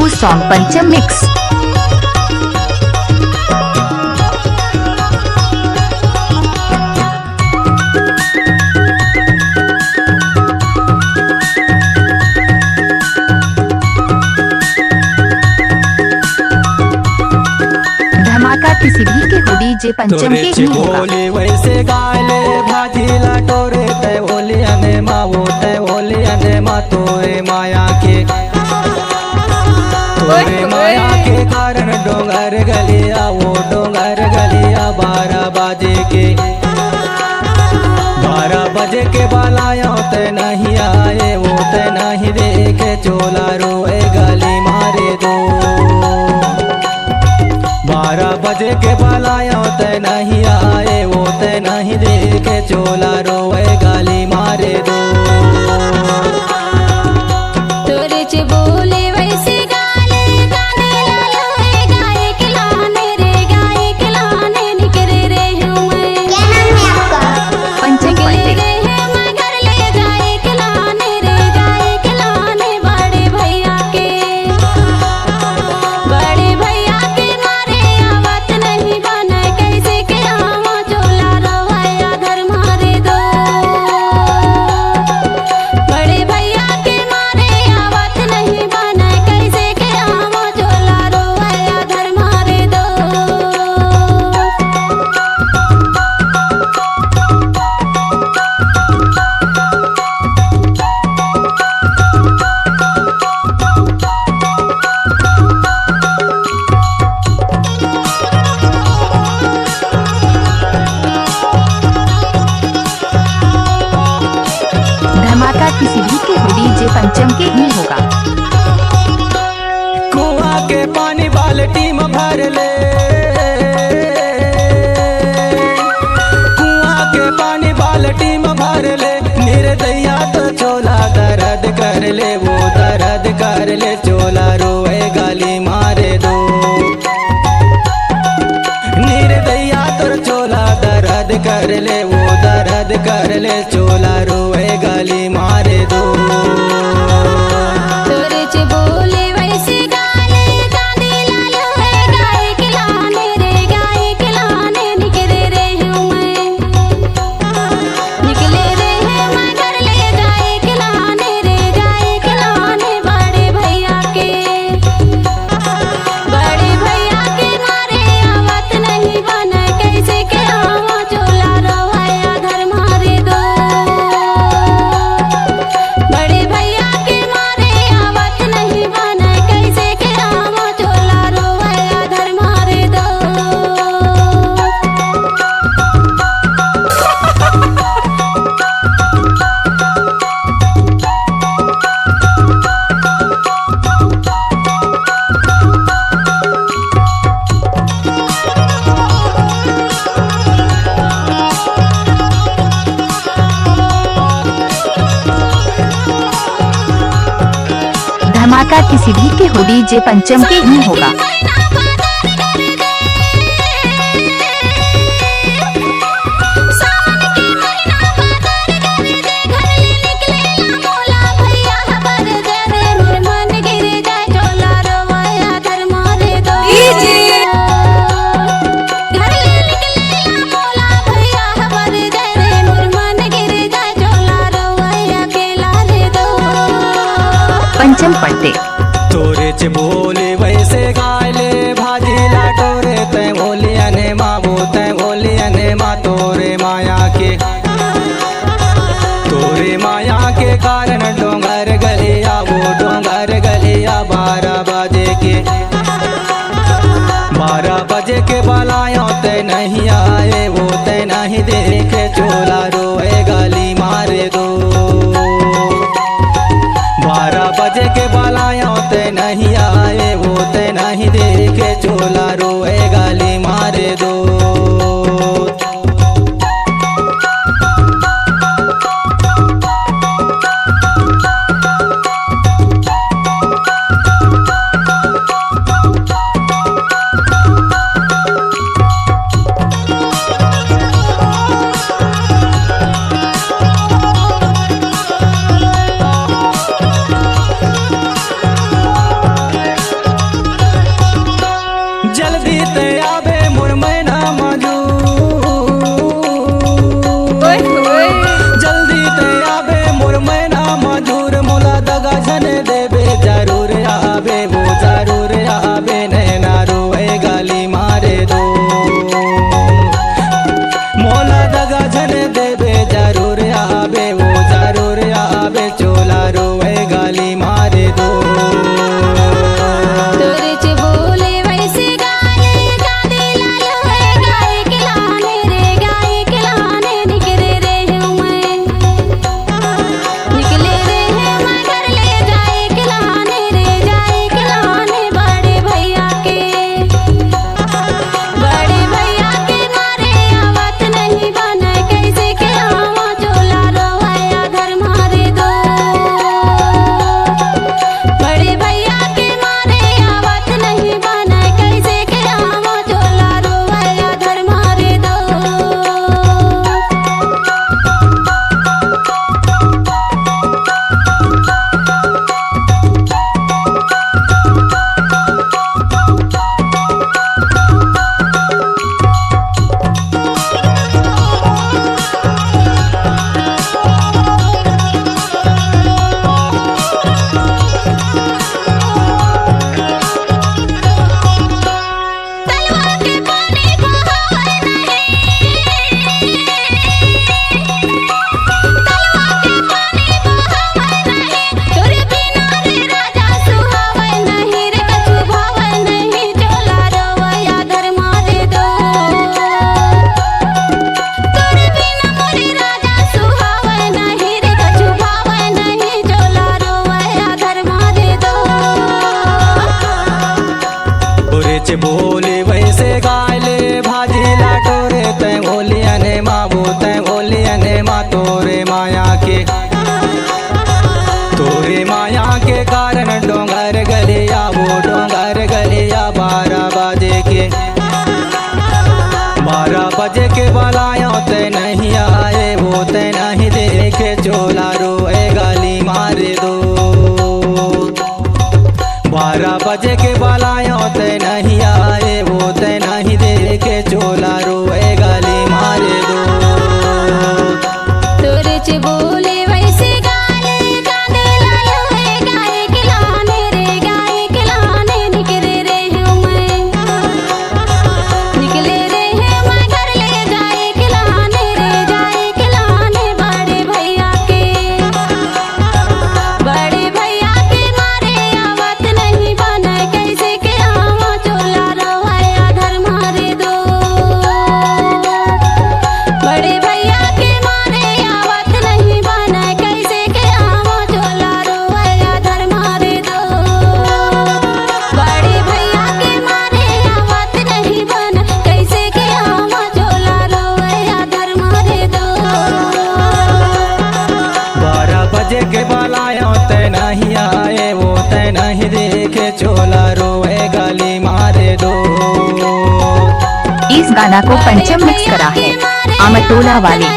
New song पंचम mix. धमाका किसी भी के हो डीजे पंचम के ही होगा। वैसे गाले भाजी लाटोरे तय ओली अने मावो तय ओली अने मा तोरे माया के कारण डोंगर गलिया वो डोंगर गलिया 12 बजे के 12 बजे के बालाया तय नहीं आए वो तय नहीं देखे चोला रोए गली मारे दो 12 बजे के बालाया तय नहीं आए वो तय नहीं देखे चोला रोए गाली मारे दो। तोरे च बोले वैसे गाले गाने लालो है गाए खिलाने रे गाए खिलाने निकले रे हूँ मैं। क्या नाम है आपका? पंचम निकले रे हैं मैं घर ले गाए खिलाने रे गाए खिलाने बड़े भैया के मारे आवत नहीं बने कैसे के आवा चोला रोया घर मारे दो। बड़े भैया के मारे आवत नहीं बने कैसे के आवा चोला रोया घर मारे दो। धमाका किसी भी के हो डीजे पंचम के ही होगा। कुआं के पानी बाल्टी में भर ले कुआं के पानी बाल्टी में भर ले निर्दया तो चोला दर्द कर ले वो दर्द कर ले चोला रोए गाली मारे दो निर्दया तो चोला दर्द कर ले वो दर्द कर ले चोला रोए गाली मारे दो। तोरे च बोले वैसे गाले गाने लालो है गाए खिलाने रे गाए खिलाने निकले रे हूँ मैं। निकले रे हैं मैं घर ले गाए खिलाने रे गाए खिलाने बड़े भैया के मारे आवत नहीं बने कैसे के आवा चोला रोया घर मारे दो। बड़े भैया के मारे आवत नहीं बने कैसे के आवा चोला रोया घर मारे दो। धमाका किसी भी के हो डीजे पंचम के ही होगा। पंचम पढ़ते तोरे च बोले वैसे गाले भाजी लाटोरे तय बोली अने मावो तय बोली अने मा तोरे माया के कारण डोंगर गलिया वो डोंगर गलिया 12 बजे के 12 बजे के बालाया तय नहीं आए वो तय नहीं देखे चोला रोए गाली मारे दो 12 बजे के बालाया तय नहीं आए वो तय नहीं देखे चोला रोए गाली मारे दो। के तोरे माया के कारण डोंगर गलिया वो डोंगर गलिया 12 बजे के 12 बजे के बलायों ते नहीं आए वो ते नहीं देखे चोला रोए गाली मारे दो 12 बजे के बलायों ते नहीं आए वो ते नहीं देखे चोला रोए गाली मारे दो तोरे चे बोले वैसे गाले कांदे लालो है गाय खिलाने रे गाय खिलाने निकले रे हूँ मैं निकले रे है मैं घर ले गाय खिलाने रे गाय खिलाने बड़े भैया के मारे आवत नहीं बना कैसे के आवा चोला रोया धर मारे दो बड़े भैया के मारे आवत नहीं बना कैसे के आवा चोला रोया धर मारे दो बड़े भैया के मारे आवत नहीं बना कैसे के आवा चोला रोया धर मारे दो 12 बजे के बलायों ते नहीं आए वो ते नहीं देखे चोला रोए गाली मारे दो इस गाना को पंचम मिक्स करा है अमटोला वाले।